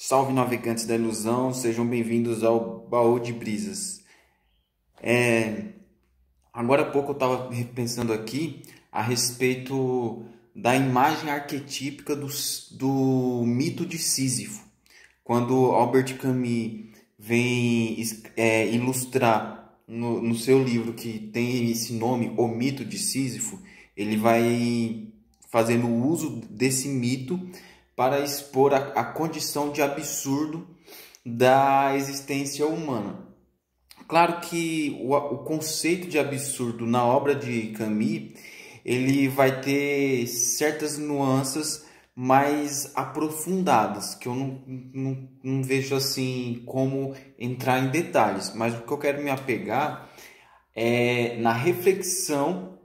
Salve navegantes da ilusão, sejam bem-vindos ao Baú de Brisas. Agora há pouco eu estava pensando aqui a respeito da imagem arquetípica do mito de Sísifo. Quando Albert Camus vem ilustrar no seu livro que tem esse nome, O Mito de Sísifo, ele vai fazendo uso desse mito para expor a condição de absurdo da existência humana. Claro que o conceito de absurdo na obra de Camus, ele vai ter certas nuances mais aprofundadas, que eu não vejo assim como entrar em detalhes, mas o que eu quero me apegar é na reflexão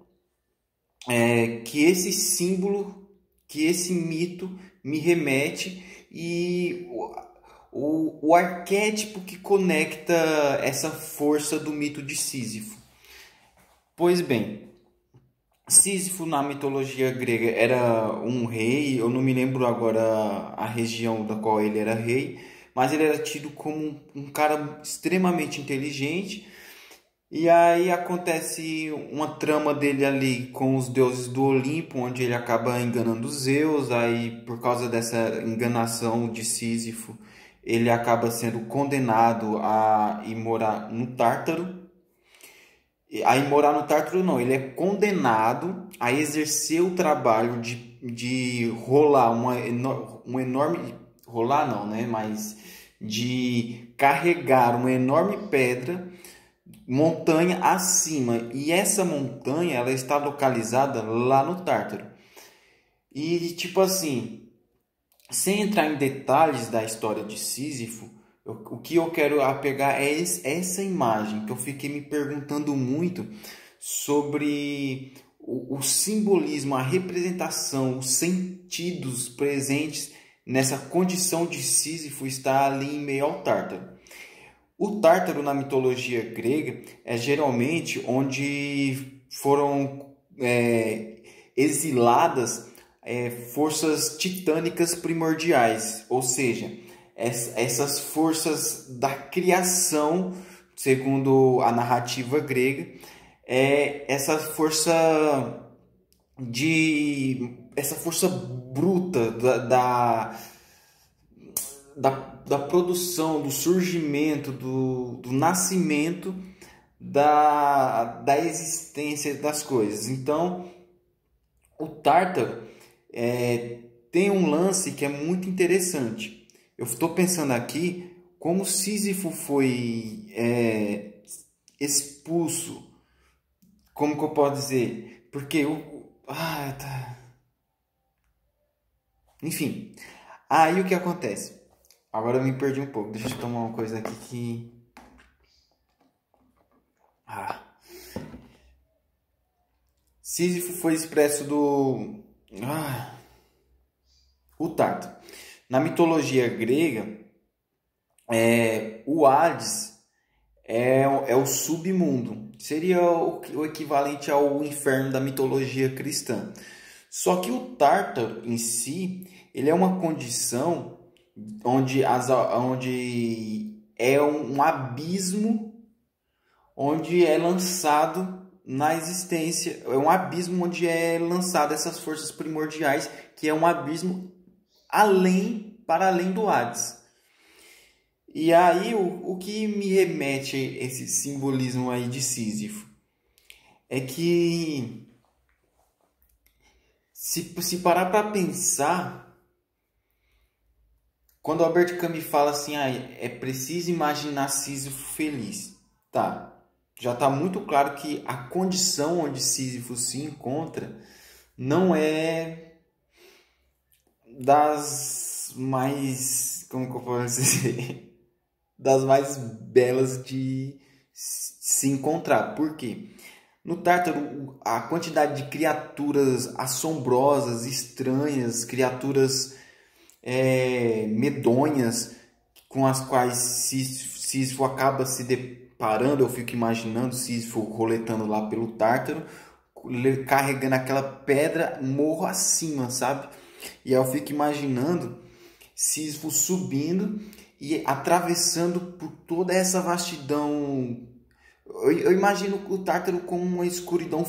que esse símbolo, que esse mito me remete e o arquétipo que conecta essa força do mito de Sísifo. Pois bem, Sísifo na mitologia grega era um rei, eu não me lembro agora a região da qual ele era rei, mas ele era tido como um cara extremamente inteligente. E aí acontece uma trama dele ali com os deuses do Olimpo, onde ele acaba enganando Zeus. Aí, por causa dessa enganação de Sísifo, ele acaba sendo condenado a ir morar no Tártaro. A ir morar no Tártaro não, ele é condenado a exercer o trabalho de rolar um enorme... Rolar não, né? Mas de carregar uma enorme pedra montanha acima, e essa montanha ela está localizada lá no Tártaro. E tipo assim, sem entrar em detalhes da história de Sísifo, o que eu quero apegar é essa imagem que eu fiquei me perguntando muito sobre o simbolismo, a representação, os sentidos presentes nessa condição de Sísifo estar ali em meio ao Tártaro. O Tártaro na mitologia grega é geralmente onde foram exiladas forças titânicas primordiais, ou seja, essas forças da criação, segundo a narrativa grega, essa força bruta da produção, do surgimento, do nascimento da existência das coisas. Então, o Tártaro tem um lance que é muito interessante. Eu estou pensando aqui como Sísifo foi expulso. Como que eu posso dizer? Porque enfim, aí o que acontece? Agora eu me perdi um pouco. Deixa eu tomar uma coisa aqui que... Sísifo foi expresso o Tártaro. Na mitologia grega, o Hades é o submundo. Seria o equivalente ao inferno da mitologia cristã. Só que o Tártaro em si, ele é uma condição onde é um abismo onde é lançado na existência, é um abismo onde é lançado essas forças primordiais, que é um abismo para além do Hades. E aí o que me remete a esse simbolismo aí de Sísifo é que se parar para pensar, quando Albert Camus fala assim, é preciso imaginar Sísifo feliz. Tá, já está muito claro que a condição onde Sísifo se encontra não é das mais, como que eu posso dizer, das mais belas de se encontrar. Por quê? No Tártaro, a quantidade de criaturas assombrosas, estranhas, criaturas medonhas com as quais Sísifo acaba se deparando. Eu fico imaginando Sísifo roletando lá pelo Tártaro, carregando aquela pedra morro acima, sabe? E aí eu fico imaginando Sísifo subindo e atravessando por toda essa vastidão. Eu imagino o Tártaro como uma escuridão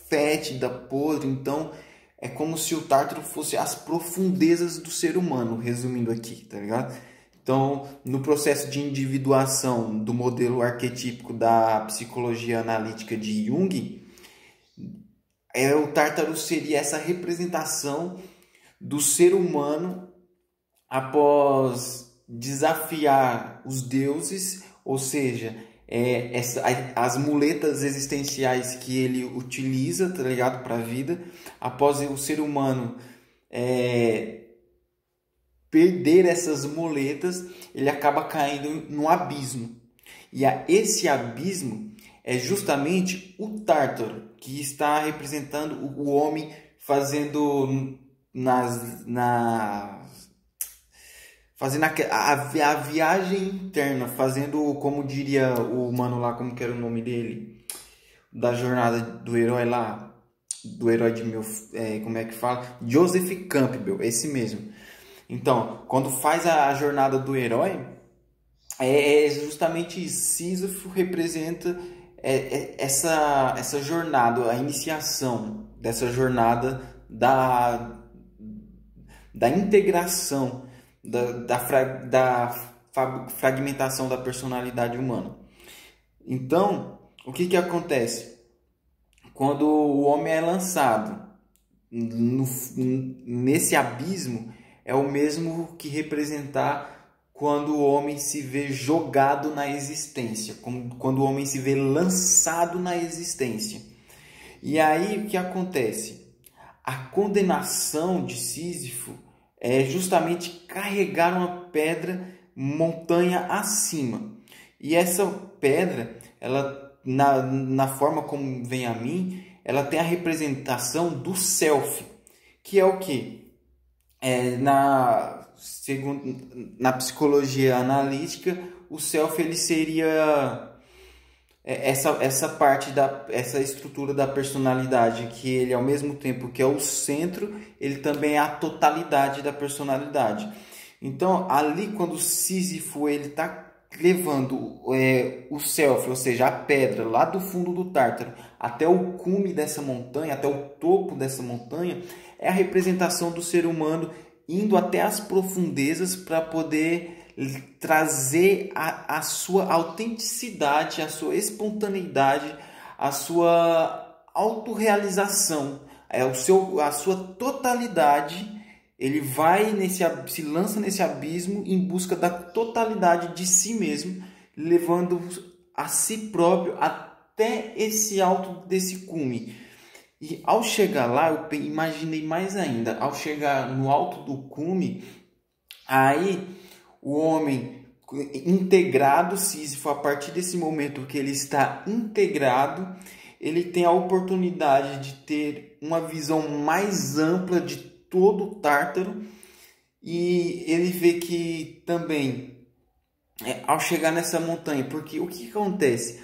fétida, podre. Então é como se o Tártaro fosse as profundezas do ser humano, resumindo aqui, tá ligado? Então, no processo de individuação do modelo arquetípico da psicologia analítica de Jung, o Tártaro seria essa representação do ser humano após desafiar os deuses, ou seja, as muletas existenciais que ele utiliza, tá ligado, para a vida, após o ser humano perder essas muletas, ele acaba caindo no abismo. E esse abismo é justamente o Tártaro, que está representando o homem fazendo fazendo a viagem interna, fazendo, como diria o mano lá, como que era o nome dele, da jornada do herói lá, do herói de como é que fala? Joseph Campbell, esse mesmo. Então, quando faz a jornada do herói, é justamente isso. Sísifo representa essa jornada, a iniciação dessa jornada da integração, da fragmentação da personalidade humana. Então, o que acontece? Quando o homem é lançado nesse abismo, é o mesmo que representar quando o homem se vê jogado na existência, quando o homem se vê lançado na existência. E aí o que acontece? A condenação de Sísifo é justamente carregar uma pedra montanha acima. E essa pedra, ela, na forma como vem a mim, ela tem a representação do self, que é o quê? Na psicologia analítica, o self ele seria essa parte essa estrutura da personalidade, que ele, ao mesmo tempo que é o centro, ele também é a totalidade da personalidade. Então, ali, quando o Sísifo ele está levando o self, ou seja, a pedra lá do fundo do Tártaro até o cume dessa montanha, até o topo dessa montanha, é a representação do ser humano indo até as profundezas para poder trazer a sua autenticidade, a sua espontaneidade, a sua autorrealização, a sua totalidade. Ele se lança nesse abismo em busca da totalidade de si mesmo, levando a si próprio até esse alto desse cume. E ao chegar lá, eu imaginei mais ainda, ao chegar no alto do cume, aí o homem integrado, Sísifo, a partir desse momento que ele está integrado, ele tem a oportunidade de ter uma visão mais ampla de todo o Tártaro, e ele vê que também, ao chegar nessa montanha, porque o que acontece?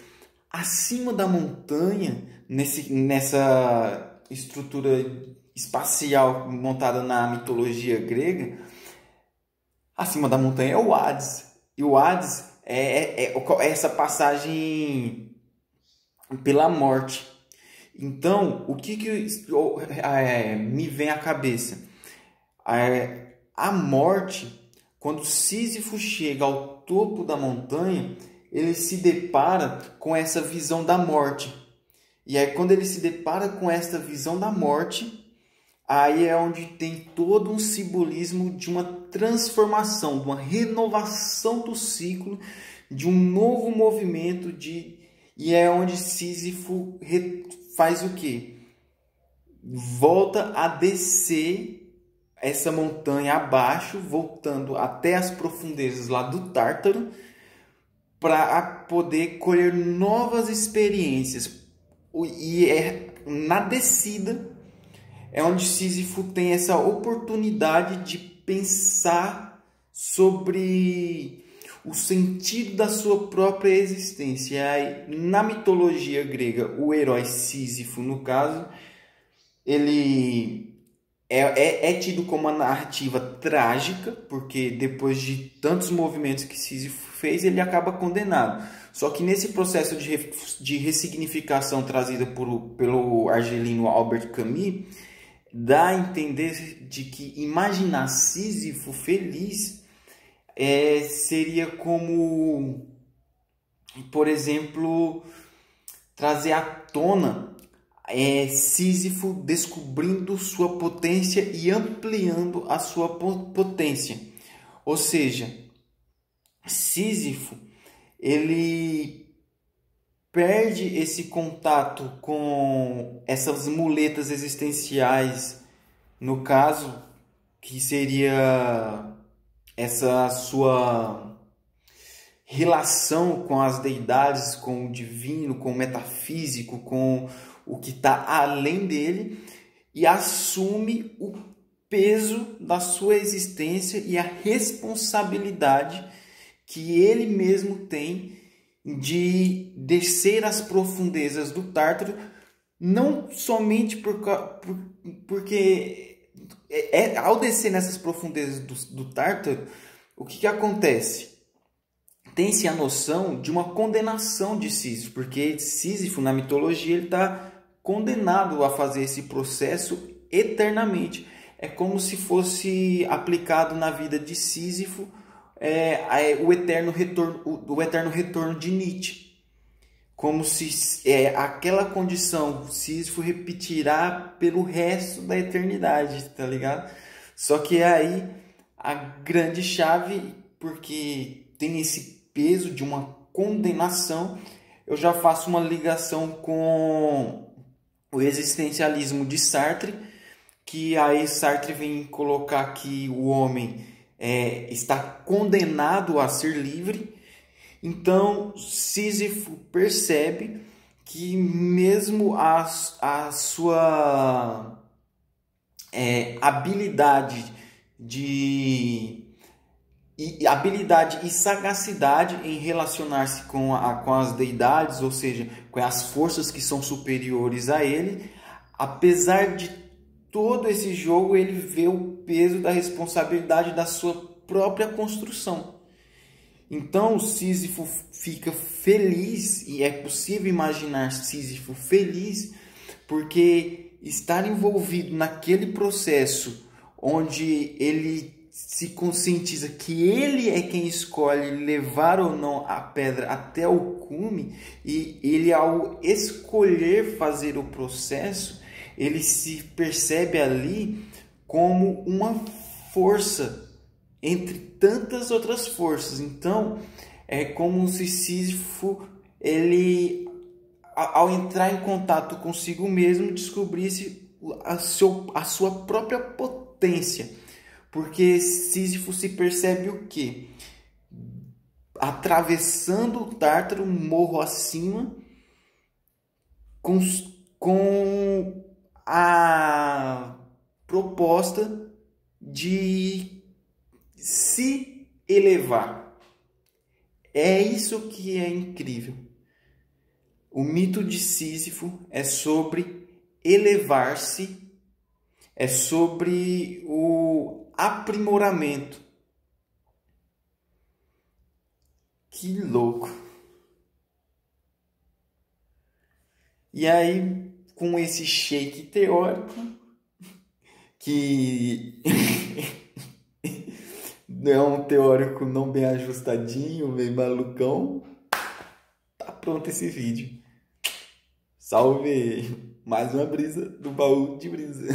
Acima da montanha, nessa estrutura espacial montada na mitologia grega, acima da montanha é o Hades. E o Hades é essa passagem pela morte. Então, o que me vem à cabeça? A morte, quando Sísifo chega ao topo da montanha, ele se depara com essa visão da morte. E aí, quando ele se depara com essa visão da morte, aí é onde tem todo um simbolismo de uma transformação, de uma renovação do ciclo, de um novo movimento, e é onde Sísifo faz o quê? Volta a descer essa montanha abaixo, voltando até as profundezas lá do Tártaro, para poder colher novas experiências. E na descida é onde Sísifo tem essa oportunidade de pensar sobre o sentido da sua própria existência. E aí, na mitologia grega, o herói Sísifo, no caso, ele é tido como uma narrativa trágica, porque depois de tantos movimentos que Sísifo fez, ele acaba condenado. Só que nesse processo de ressignificação trazida pelo argelino Albert Camus, dá a entender de que imaginar Sísifo feliz seria como, por exemplo, trazer à tona Sísifo descobrindo sua potência e ampliando a sua potência. Ou seja, Sísifo ele perde esse contato com essas muletas existenciais, no caso, que seria essa sua relação com as deidades, com o divino, com o metafísico, com o que está além dele, e assume o peso da sua existência e a responsabilidade que ele mesmo tem de descer às profundezas do Tártaro, não somente porque ao descer nessas profundezas do Tártaro, o que acontece? Tem-se a noção de uma condenação de Sísifo, porque Sísifo, na mitologia, ele está condenado a fazer esse processo eternamente. É como se fosse aplicado na vida de Sísifo o eterno retorno de Nietzsche. Como se aquela condição Sísifo repetirá pelo resto da eternidade, tá ligado? Só que aí a grande chave, porque tem esse peso de uma condenação, eu já faço uma ligação com o existencialismo de Sartre, que aí Sartre vem colocar que o homem está condenado a ser livre. Então Sísifo percebe que mesmo a sua habilidade e sagacidade em relacionar-se com as deidades, ou seja, com as forças que são superiores a ele, apesar de todo esse jogo, ele vê o peso da responsabilidade da sua própria construção. Então Sísifo fica feliz, e é possível imaginar Sísifo feliz, porque estar envolvido naquele processo onde ele se conscientiza que ele é quem escolhe levar ou não a pedra até o cume, e ele, ao escolher fazer o processo, ele se percebe ali como uma força entre tantas outras forças. Então é como se Sísifo, ele, ao entrar em contato consigo mesmo, descobrisse a sua própria potência. Porque Sísifo se percebe o quê? Atravessando o Tártaro, morro acima, com a proposta de se elevar. É isso que é incrível. O mito de Sísifo é sobre elevar-se, é sobre o aprimoramento. Que louco! E aí, com esse shake teórico, que é um teórico não bem ajustadinho, meio malucão, tá pronto esse vídeo. Salve! Mais uma brisa do baú de brisa.